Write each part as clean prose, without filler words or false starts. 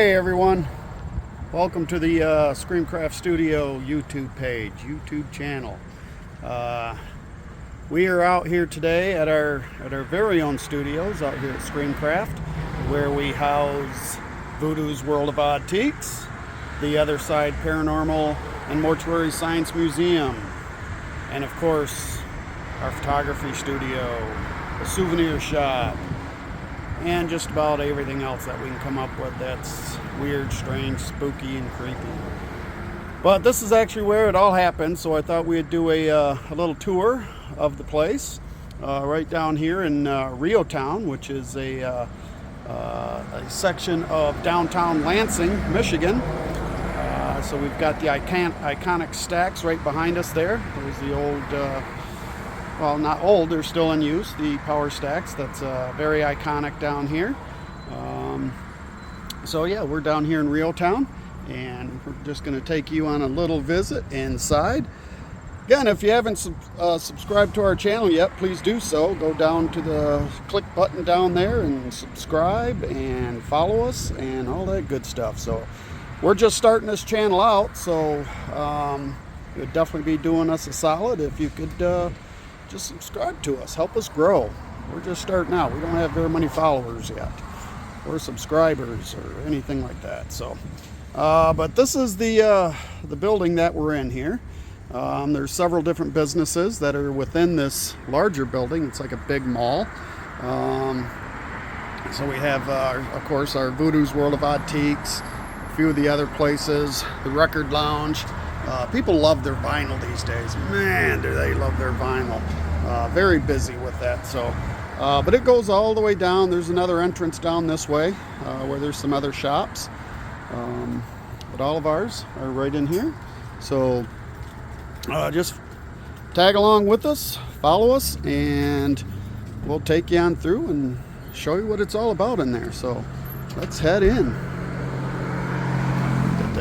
Hey everyone, welcome to the ScreamCraft Studio YouTube page, YouTube channel. We are out here today at our very own studios out here at ScreamCraft, where we house Voodoo's World of Oddteaks, the Other Side Paranormal and Mortuary Science Museum, and of course our photography studio, a souvenir shop, and just about everything else that we can come up with that's weird, strange, spooky, and creepy. But this is actually where it all happened, so I thought we'd do a little tour of the place right down here in Rio Town, which is a section of downtown Lansing, Michigan. So we've got the iconic stacks right behind us there. There's the old well, not old, they're still in use, the power stacks. That's very iconic down here. So yeah, we're down here in Rio Town, and we're just going to take you on a little visit inside. Again, if you haven't subscribed to our channel yet, please do so. Go down to the click button down there and subscribe and follow us and all that good stuff. So we're just starting this channel out, so it would definitely be doing us a solid if you could just subscribe to us, help us grow. We're just starting out. We don't have very many followers yet or subscribers or anything like that. So but this is the building that we're in here. There's several different businesses that are within this larger building. It's like a big mall. So we have of course our Voodoo's World of Oddteaks, a few of the other places, the record lounge. People love their vinyl these days. Man, do they love their vinyl. Very busy with that. So, but it goes all the way down. There's another entrance down this way where there's some other shops. But all of ours are right in here. So just tag along with us, follow us, and we'll take you on through and show you what it's all about in there. So let's head in. Go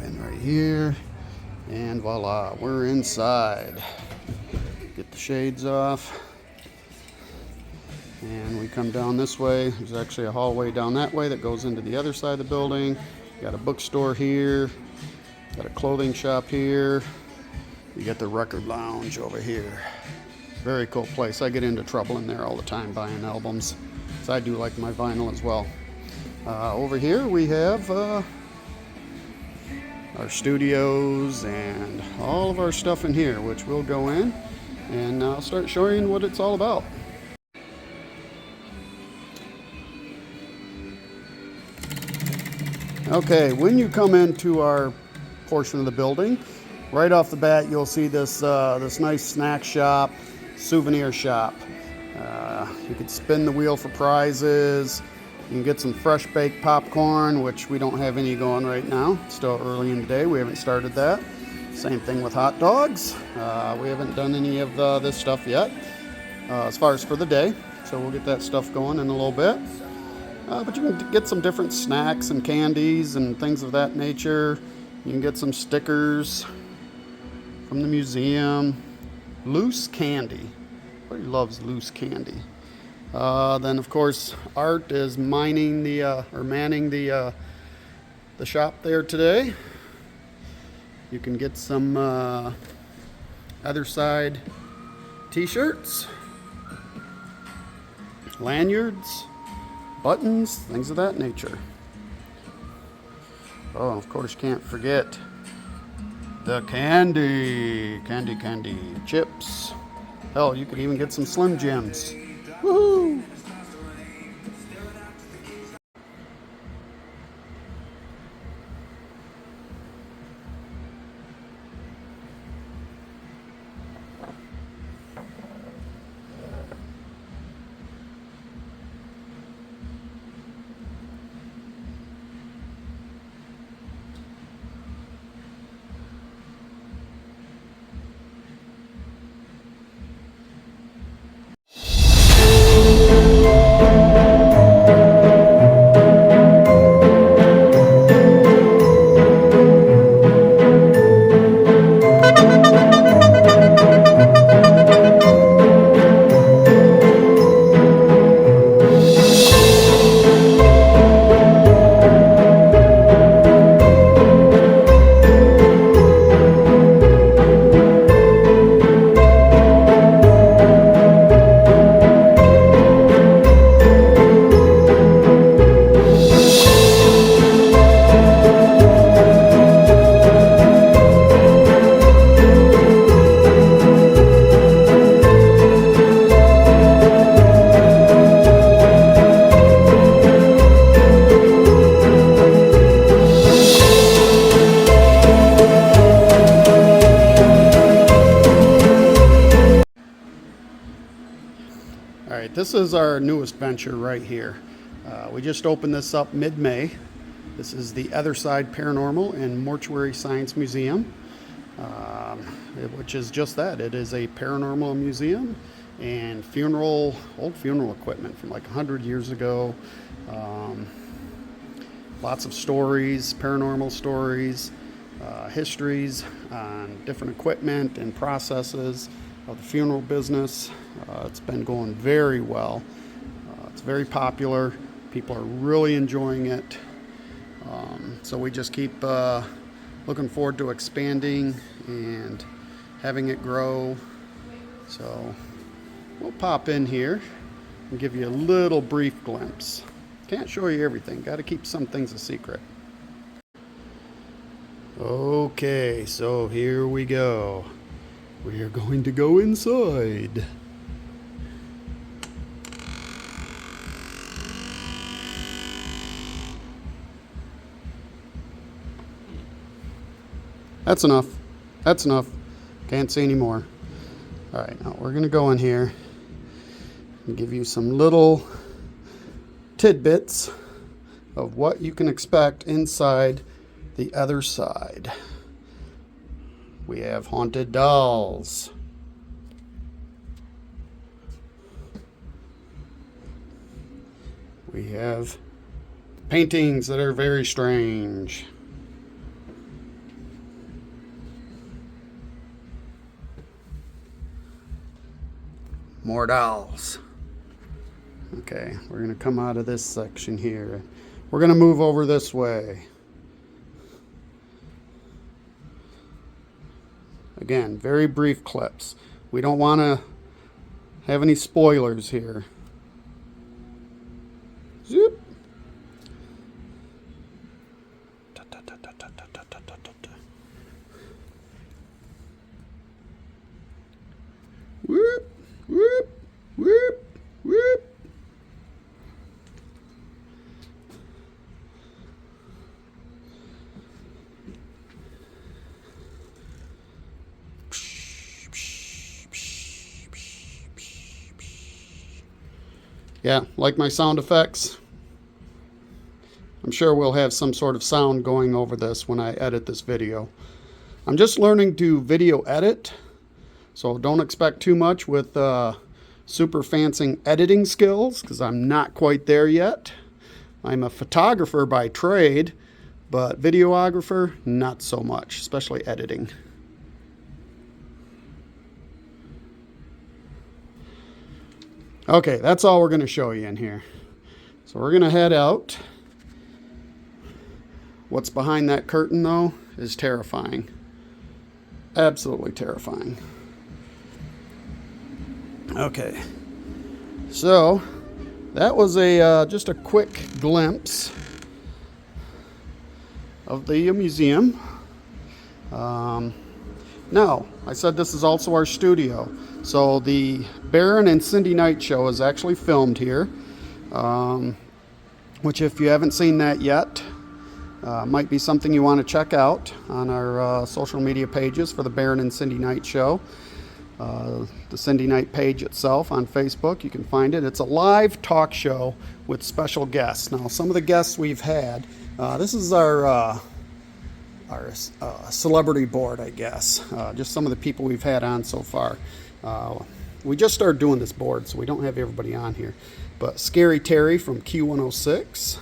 in right here, and voila, we're inside. Get the shades off, and we come down this way. There's actually a hallway down that way that goes into the other side of the building. Got a bookstore here, got a clothing shop here. You got the record lounge over here. Very cool place. I get into trouble in there all the time buying albums. I do like my vinyl as well. Over here we have our studios and all of our stuff in here, which we'll go in and I'll start showing you what it's all about. Okay, when you come into our portion of the building, right off the bat you'll see this this nice snack shop, souvenir shop. You could spin the wheel for prizes. You can get some fresh baked popcorn, which we don't have any going right now. It's still early in the day. We haven't started that. Same thing with hot dogs. We haven't done any of this stuff yet as far as for the day. So we'll get that stuff going in a little bit. But you can get some different snacks and candies and things of that nature. You can get some stickers from the museum. Loose candy. Everybody loves loose candy. Then of course Art is manning the shop there today. You can get some Other Side t-shirts, lanyards, buttons, things of that nature. Oh, of course can't forget the candy chips. Hell, you could even get some Slim Jims. Woohoo! is our newest venture right here. We just opened this up mid-May. This is the Other Side Paranormal and Mortuary Science Museum, which is just that. It is a paranormal museum and old funeral equipment from like 100 years ago. Lots of stories, paranormal stories, histories on different equipment and processes of the funeral business. It's been going very well. It's very popular. People are really enjoying it. So we just keep looking forward to expanding and having it grow. So we'll pop in here and give you a little brief glimpse. Can't show you everything. Got to keep some things a secret. Okay, so here we go. We are going to go inside. That's enough. That's enough. Can't see any more. All right, now we're going to go in here and give you some little tidbits of what you can expect inside the other side. We have haunted dolls. We have paintings that are very strange. More dolls. Okay, we're going to come out of this section here. We're going to move over this way. Again, very brief clips. We don't want to have any spoilers here. Zoop. Whoop, whoop, whoop, whoop. Yeah, like my sound effects? I'm sure we'll have some sort of sound going over this when I edit this video. I'm just learning to video edit, so don't expect too much with super fancy editing skills, because I'm not quite there yet. I'm a photographer by trade, but videographer, not so much, especially editing. Okay, that's all we're going to show you in here. So we're going to head out. What's behind that curtain, though, is terrifying. Absolutely terrifying. Okay, so that was just a quick glimpse of the museum. Now, I said this is also our studio. So the Baron and Cindy Knight show is actually filmed here, which if you haven't seen that yet, might be something you want to check out on our social media pages for the Baron and Cindy Knight show. The Cindy Knight page itself on Facebook, you can find it. It's a live talk show with special guests. Now, some of the guests we've had, this is our celebrity board, I guess. Just some of the people we've had on so far. We just started doing this board, so we don't have everybody on here. But Scary Terry from Q106.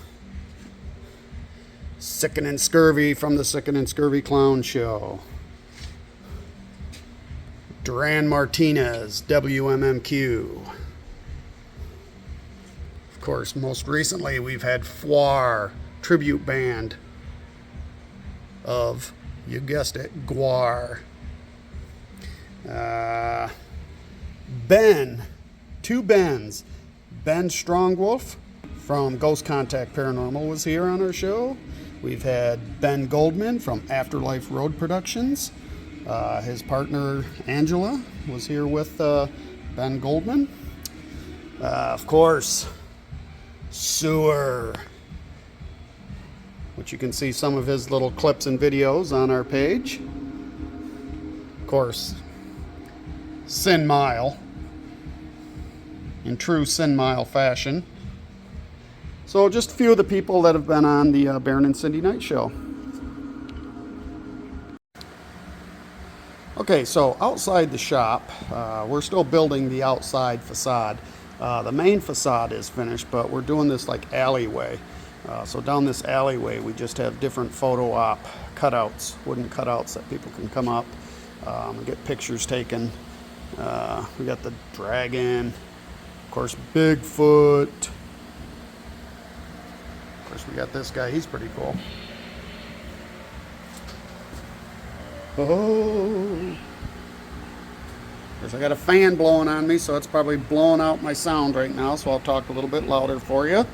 Sickening Scurvy from the Sickening Scurvy Clown Show. Duran Martinez, WMMQ. Of course, most recently we've had Foire, tribute band of, you guessed it, Guar. Ben, two Bens. Ben Strongwolf from Ghost Contact Paranormal was here on our show. We've had Ben Goldman from Afterlife Road Productions. His partner Angela was here with Ben Goldman. Of course, Sewer, which you can see some of his little clips and videos on our page. Of course, Sin Mile. in true Sin Mile fashion. So just a few of the people that have been on the Baron and Cindy Night Show. Okay, so outside the shop, we're still building the outside facade. The main facade is finished, but we're doing this like alleyway. So down this alleyway, we just have different photo op cutouts, wooden cutouts that people can come up and get pictures taken. We got the dragon, of course, Bigfoot. Of course, we got this guy. He's pretty cool. Oh. Of course, I got a fan blowing on me, so it's probably blowing out my sound right now, so I'll talk a little bit louder for you.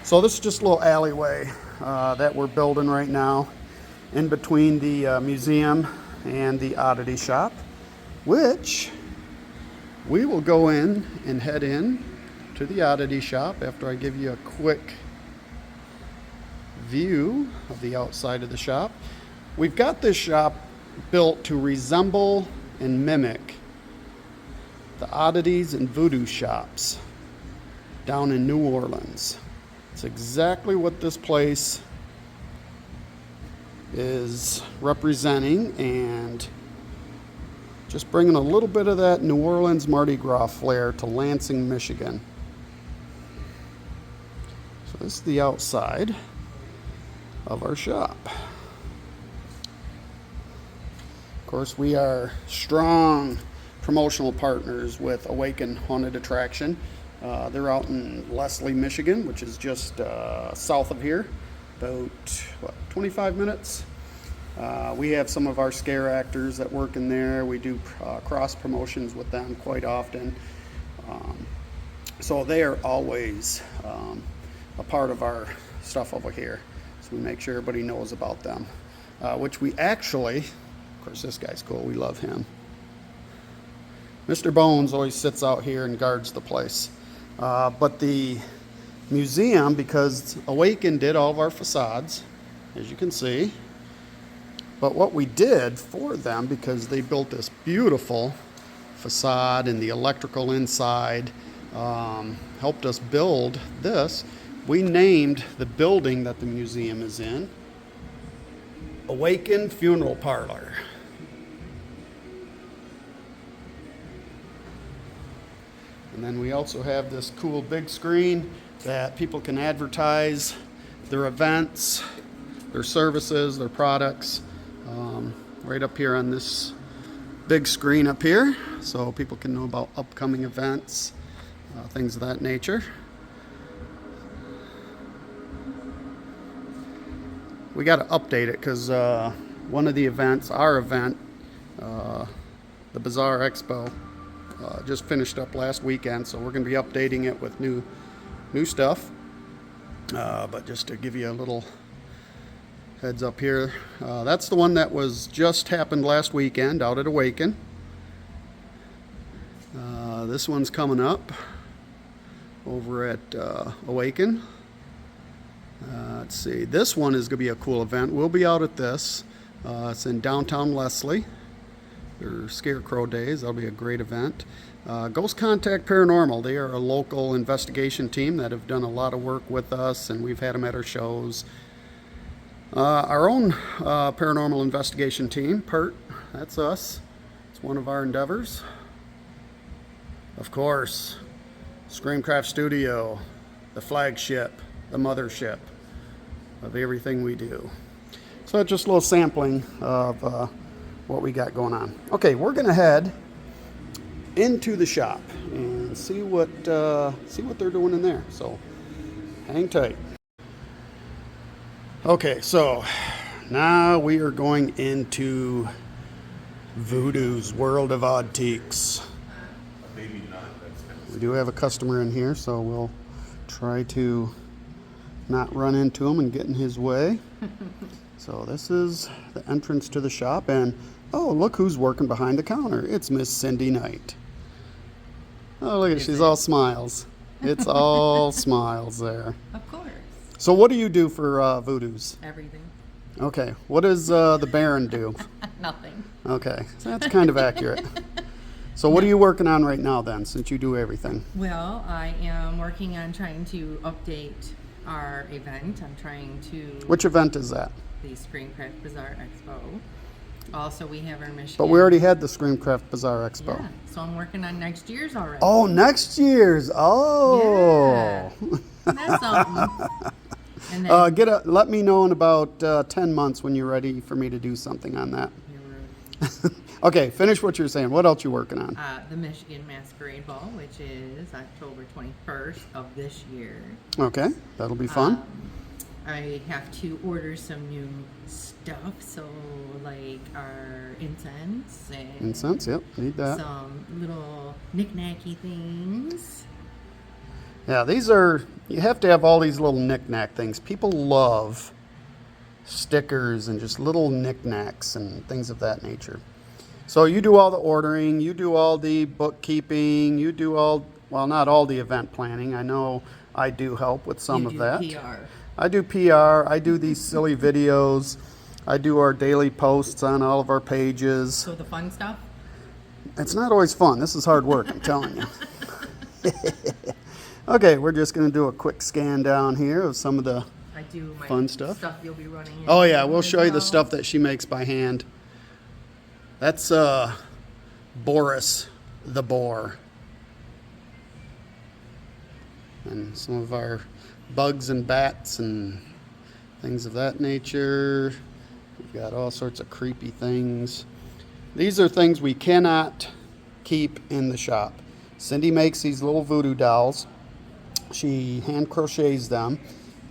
So this is just a little alleyway that we're building right now in between the museum and the oddity shop, which we will go in and head in to the oddity shop after I give you a quick view of the outside of the shop. We've got this shop built to resemble and mimic the oddities and voodoo shops down in New Orleans. It's exactly what this place is representing, and just bringing a little bit of that New Orleans Mardi Gras flair to Lansing, Michigan. So this is the outside of our shop. Of course, we are strong promotional partners with Awaken Haunted Attraction. They're out in Leslie, Michigan, which is just south of here, about 25 minutes. We have some of our scare actors that work in there. We do cross promotions with them quite often. So they are always a part of our stuff over here. So we make sure everybody knows about them, which we actually, of course, this guy's cool. We love him. Mr. Bones always sits out here and guards the place. But the museum, because Awaken did all of our facades, as you can see. But what we did for them, because they built this beautiful facade and the electrical inside, helped us build this, we named the building that the museum is in Awaken Funeral Parlor. And then we also have this cool big screen that people can advertise their events, their services, their products, right up here on this big screen up here, so people can know about upcoming events, things of that nature. We got to update it because one of the events, our event, the Bazaar Expo, just finished up last weekend, so we're going to be updating it with new stuff. But just to give you a little heads up here, that's the one that was just happened last weekend out at Awaken. This one's coming up over at Awaken. Let's see, this one is going to be a cool event. We'll be out at this. It's in downtown Leslie. Their Scarecrow Days. That'll be a great event. Ghost Contact Paranormal. They are a local investigation team that have done a lot of work with us, and we've had them at our shows. Our own paranormal investigation team, PERT, that's us. It's one of our endeavors. Of course, ScreamCraft Studio, the flagship, the mothership of everything we do. So that's just a little sampling of what we got going on. Okay, we're gonna head into the shop and see what they're doing in there. So hang tight. Okay, so now we are going into Voodoo's World of Oddteaks. Maybe not. We do have a customer in here, so we'll try to not run into him and get in his way. So this is the entrance to the shop, and oh, look who's working behind the counter. It's Miss Cindy Knight. Oh, look at she's all smiles. It's all smiles there. Of course. So what do you do for Voodoos? Everything. Okay. What does the Baron do? Nothing. Okay. So that's kind of accurate. So what are you working on right now then, since you do everything? Well, I am working on trying to update our event. I'm trying to Which event is that? the ScreamCraft Bazaar Expo. Also, we have our Michigan. But we already had the ScreamCraft Bazaar Expo. Yeah, so I'm working on next year's already. Oh, next year's. Oh. Yeah. That's something. And then, Let me know in about 10 months when you're ready for me to do something on that. Okay, finish what you're saying. What else you working on? the Michigan Masquerade Ball, which is October 21st of this year. Okay, that'll be fun. I have to order some new stuff, so like our incense and Incense, yep, need that. some little knick-knacky things. Yeah, you have to have all these little knick-knack things. People love stickers and just little knick-knacks and things of that nature. So you do all the ordering, you do all the bookkeeping, you do well, not all the event planning. I know I do help with some of that. PR. I do PR, I do these silly videos, I do our daily posts on all of our pages. So the fun stuff? It's not always fun. This is hard work, I'm telling you. Okay, we're just going to do a quick scan down here of some of the fun stuff. You'll be running Oh yeah, we'll show you the stuff that she makes by hand. That's Boris the Boar. And some of our bugs and bats and things of that nature. We've got all sorts of creepy things. These are things we cannot keep in the shop. Cindy makes these little voodoo dolls. She hand crochets them,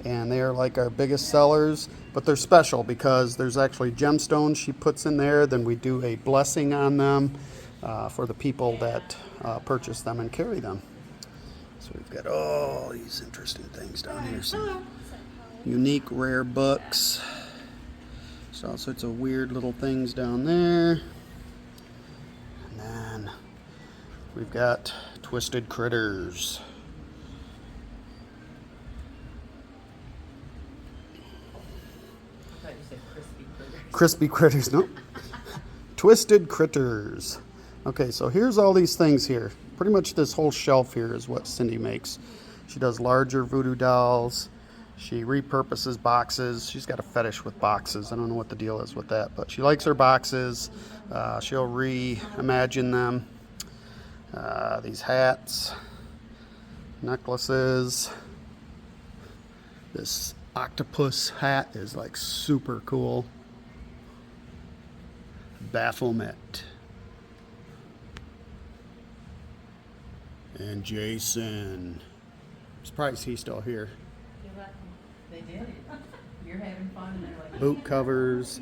and they are like our biggest sellers, but they're special because there's actually gemstones she puts in there. Then we do a blessing on them for the people that purchase them and carry them. So we've got all these interesting things down here. Some unique rare books. So all sorts of weird little things down there. And then we've got Twisted Critters. I thought you said crispy critters. Crispy Critters, no. Twisted Critters. Okay, so here's all these things here. Pretty much this whole shelf here is what Cindy makes. She does larger voodoo dolls. She repurposes boxes. She's got a fetish with boxes. I don't know what the deal is with that, but she likes her boxes. She'll reimagine them. These hats, necklaces. This octopus hat is like super cool. Baphomet. And Jason. I'm surprised he's still here. They did. You're having fun and they're like Boot covers.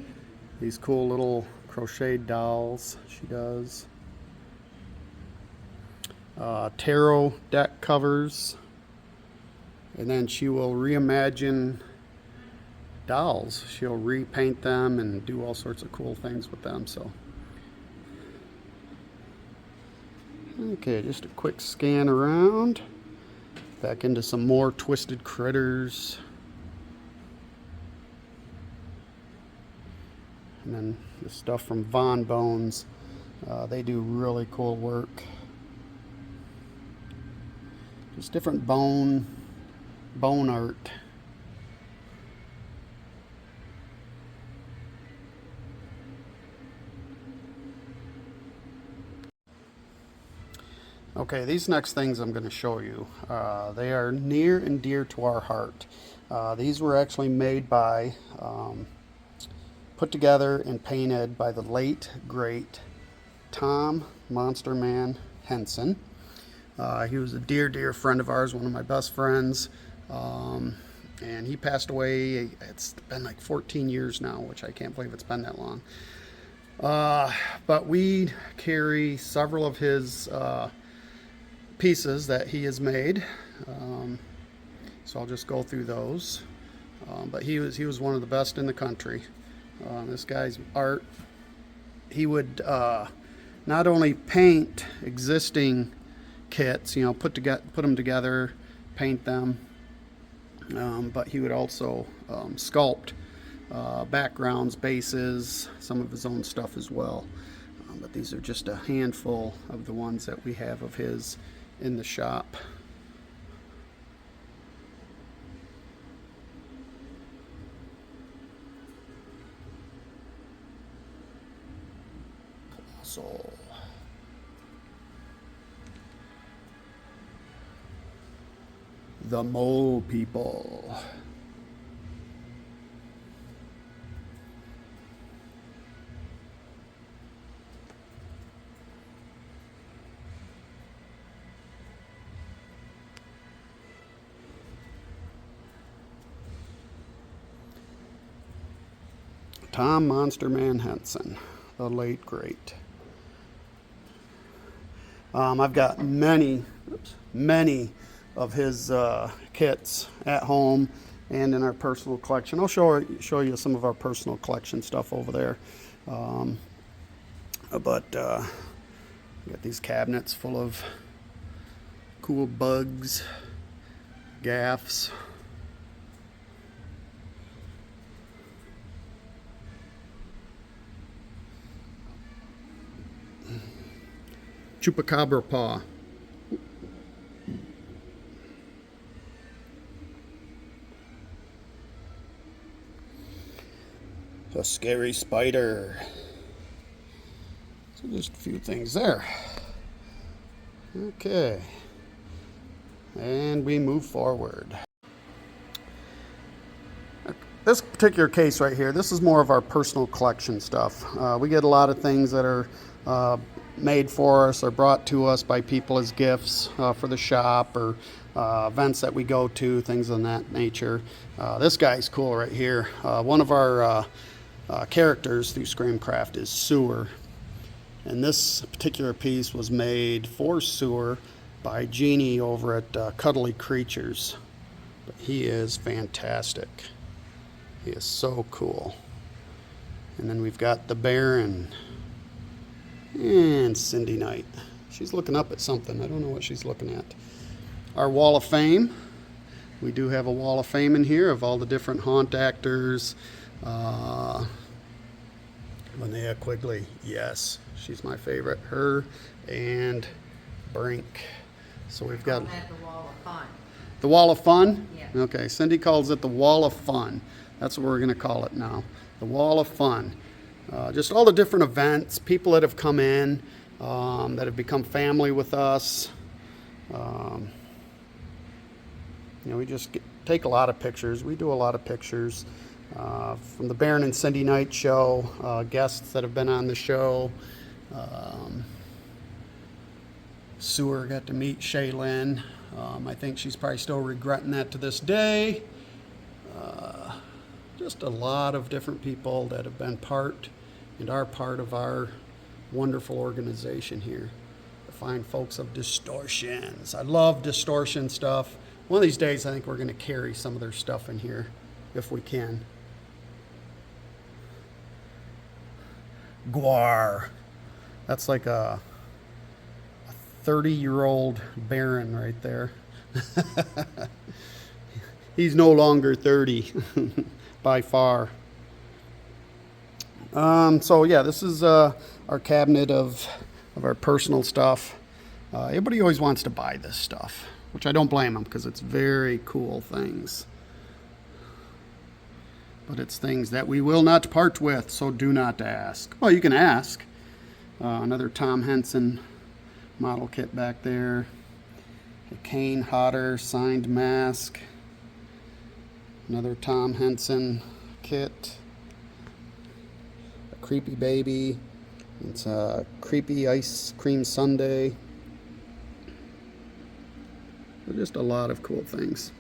These cool little crocheted dolls she does. Tarot deck covers. And then she will reimagine dolls. She'll repaint them and do all sorts of cool things with them. So, okay, just a quick scan around. Back into some more Twisted Critters. And then the stuff from Von Bones. They do really cool work. Just different bone art. Okay, these next things I'm going to show you, they are near and dear to our heart. These were actually made by, put together and painted by the late, great Tom Monster Man Henson. He was a dear friend of ours, one of my best friends, and he passed away. It's been like 14 years now, which I can't believe it's been that long. But we carry several of his pieces that he has made, so I'll just go through those. But he was one of the best in the country. This guy's art, he would not only paint existing kits, you know, put them together, paint them, but he would also sculpt backgrounds, bases, some of his own stuff as well. But these are just a handful of the ones that we have of his in the shop. Colossal. The Mole People. Tom Monster Man Henson, the late great. I've got many of his kits at home and in our personal collection. I'll show you some of our personal collection stuff over there. But we got these cabinets full of cool bugs, gaffs. Chupacabra paw. A scary spider. So just a few things there. Okay. And we move forward. This particular case right here, this is more of our personal collection stuff. We get a lot of things that are made for us or brought to us by people as gifts for the shop or events that we go to, things of that nature. This guy's cool right here. One of our characters through ScreamCraft is Sewer. And this particular piece was made for Sewer by Jeannie over at Cuddly Creatures. But he is fantastic. He is so cool. And then we've got the Baron and Cindy Knight. She's looking up at something. I don't know what she's looking at. Our Wall of Fame. We do have a Wall of Fame in here of all the different haunt actors. Linnea Quigley, yes, she's my favorite. Her and Brink. So we've got the Wall of Fun. The Wall of Fun? Yeah. Okay, Cindy calls it the Wall of Fun. That's what we're going to call it now. The Wall of Fun. Just all the different events, people that have come in, that have become family with us. We just take a lot of pictures. We do a lot of pictures from the Baron and Cindy Knight show, guests that have been on the show. Sewer got to meet Shaylin. I think she's probably still regretting that to this day. Just a lot of different people that have been part and are part of our wonderful organization here. The fine folks of Distortions. I love Distortion stuff. One of these days I think we're going to carry some of their stuff in here if we can. Guar. That's like a 30-year-old Baron right there. He's no longer 30 by far. So yeah, this is our cabinet of our personal stuff. Everybody always wants to buy this stuff, which I don't blame them because it's very cool things. But it's things that we will not part with, so do not ask. Well, you can ask. Another Tom Henson model kit back there. A Kane Hodder signed mask. Another Tom Henson kit. A Creepy Baby. It's a Creepy Ice Cream Sundae. Just a lot of cool things.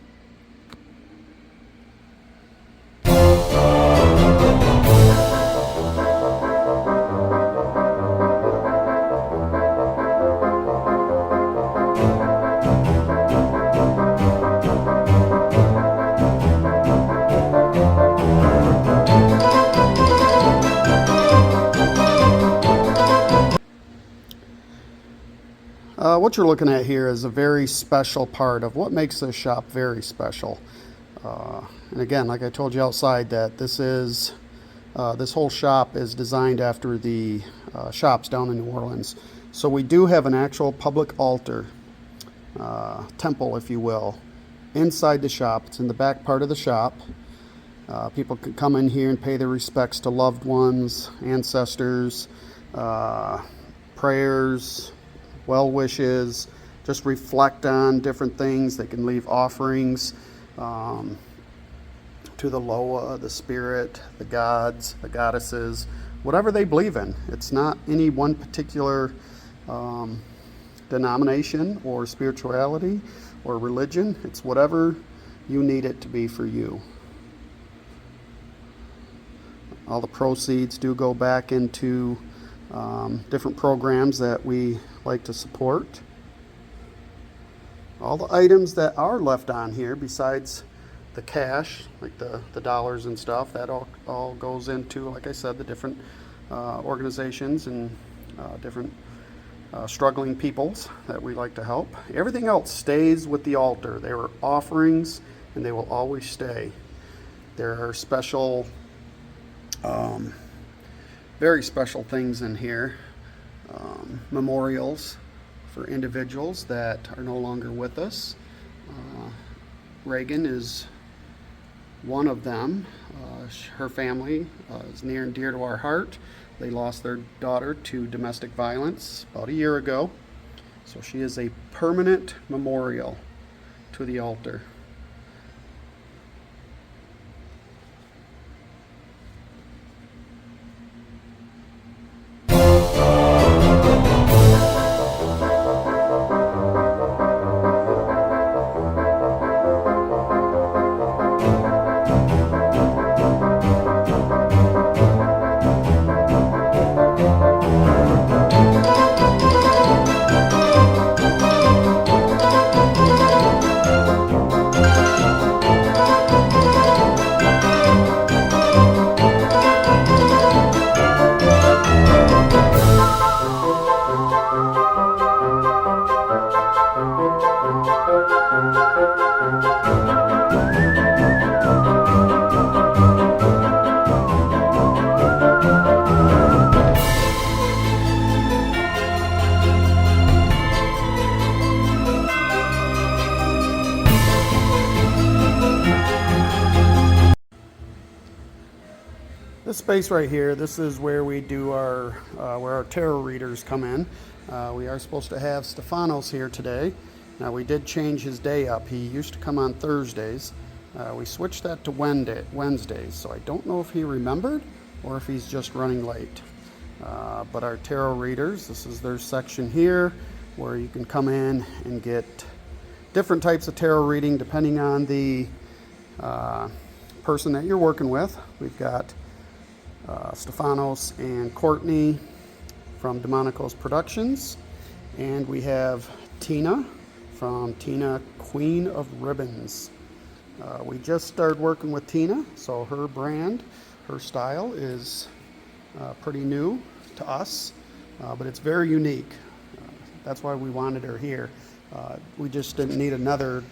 What you're looking at here is a very special part of what makes this shop very special. And again, like I told you outside, that this whole shop is designed after the shops down in New Orleans. So we do have an actual public altar, temple, if you will, inside the shop. It's in the back part of the shop. People can come in here and pay their respects to loved ones, ancestors, prayers, well wishes, just reflect on different things. They can leave offerings to the Loa, the spirit, the gods, the goddesses, whatever they believe in. It's not any one particular denomination or spirituality or religion. It's whatever you need it to be for you. All the proceeds do go back into different programs that we like to support. All the items that are left on here, besides the cash, like the dollars and stuff, that all goes into, like I said, the different organizations and different struggling peoples that we like to help. Everything else stays with the altar. They were offerings and they will always stay. There are special, very special things in here. Memorials for individuals that are no longer with us. Reagan is one of them. Her family is near and dear to our heart. They lost their daughter to domestic violence about a year ago. So she is a permanent memorial to the altar. This space right here, this is where we do our, where our tarot readers come in. We are supposed to have Stefanos here today. Now we did change his day up. He used to come on Thursdays. We switched that to Wednesdays, so I don't know if he remembered or if he's just running late. But our tarot readers, this is their section here where you can come in and get different types of tarot reading depending on the person that you're working with. We've got Stefanos and Courtney from Demonicos Productions, and we have Tina from Tina Queen of Ribbons. We just started working with Tina, so her brand, her style is pretty new to us, but it's very unique. That's why we wanted her here. We just didn't need another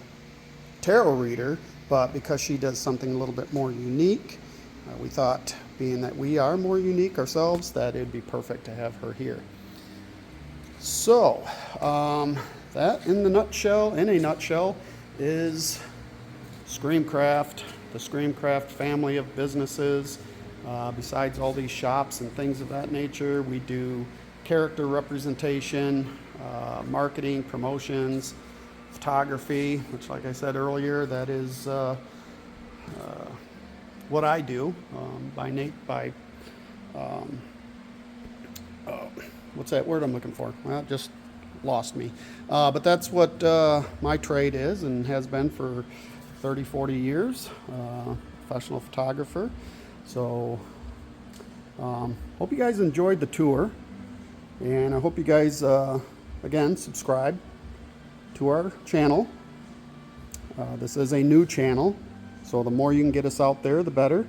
tarot reader, but because she does something a little bit more unique, we thought, being that we are more unique ourselves, that it'd be perfect to have her here. So, that in a nutshell, is ScreamCraft, the ScreamCraft family of businesses. Besides all these shops and things of that nature, we do character representation, marketing, promotions, photography, which, like I said earlier, that is what I do what's that word I'm looking for? Well, it just lost me. But that's what my trade is and has been for 30, 40 years, professional photographer. So hope you guys enjoyed the tour, and I hope you guys, again, subscribe to our channel. This is a new channel, so the more you can get us out there, the better.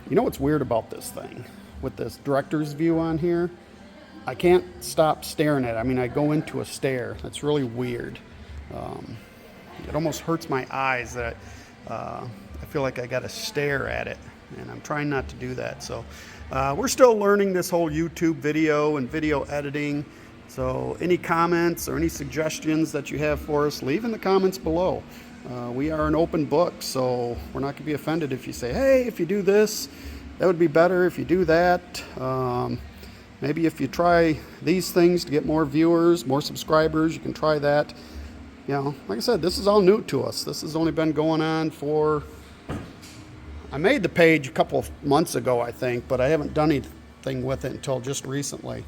You know what's weird about this thing? With this director's view on here, I can't stop staring at it. I mean, I go into a stare. That's really weird. It almost hurts my eyes that I feel like I got to stare at it. and I'm trying not to do that. So we're still learning this whole YouTube video and video editing. So any comments or any suggestions that you have for us, leave in the comments below. We are an open book, so we're not going to be offended if you say, hey, if you do this, that would be better. If you do that, maybe if you try these things to get more viewers, more subscribers, you can try that. You know, like I said, this is all new to us. This has only been going on for, I made the page a couple of months ago, I think, but I haven't done anything with it until just recently.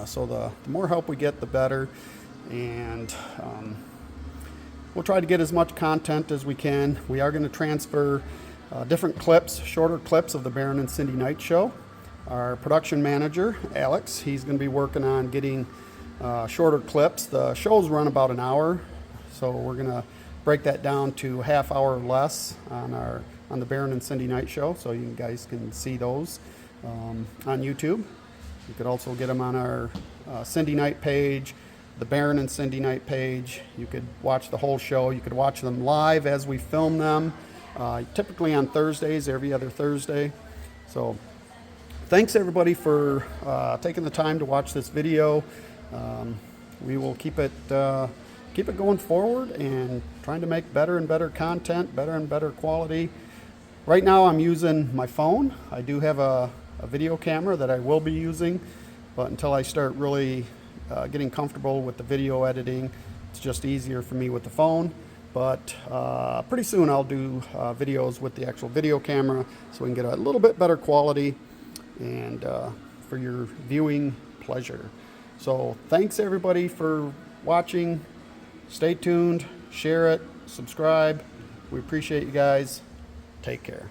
So the more help we get, the better. And we'll try to get as much content as we can. We are going to transfer different clips, shorter clips of the Baron and Cindy Knight show. Our production manager, Alex, he's going to be working on getting shorter clips. The shows run about an hour, so we're going to break that down to half hour or less on the Baron and Cindy Knight show, so you guys can see those on YouTube. You could also get them on our Cindy Knight page, the Baron and Cindy Knight page. You could watch the whole show. You could watch them live as we film them, typically on Thursdays, every other Thursday. So thanks everybody for taking the time to watch this video. We will keep it going forward and trying to make better and better content, better and better quality. Right now I'm using my phone. I do have a video camera that I will be using, but until I start really getting comfortable with the video editing, it's just easier for me with the phone. But pretty soon I'll do videos with the actual video camera so we can get a little bit better quality and for your viewing pleasure. So thanks everybody for watching. Stay tuned, share it, subscribe. We appreciate you guys. Take care.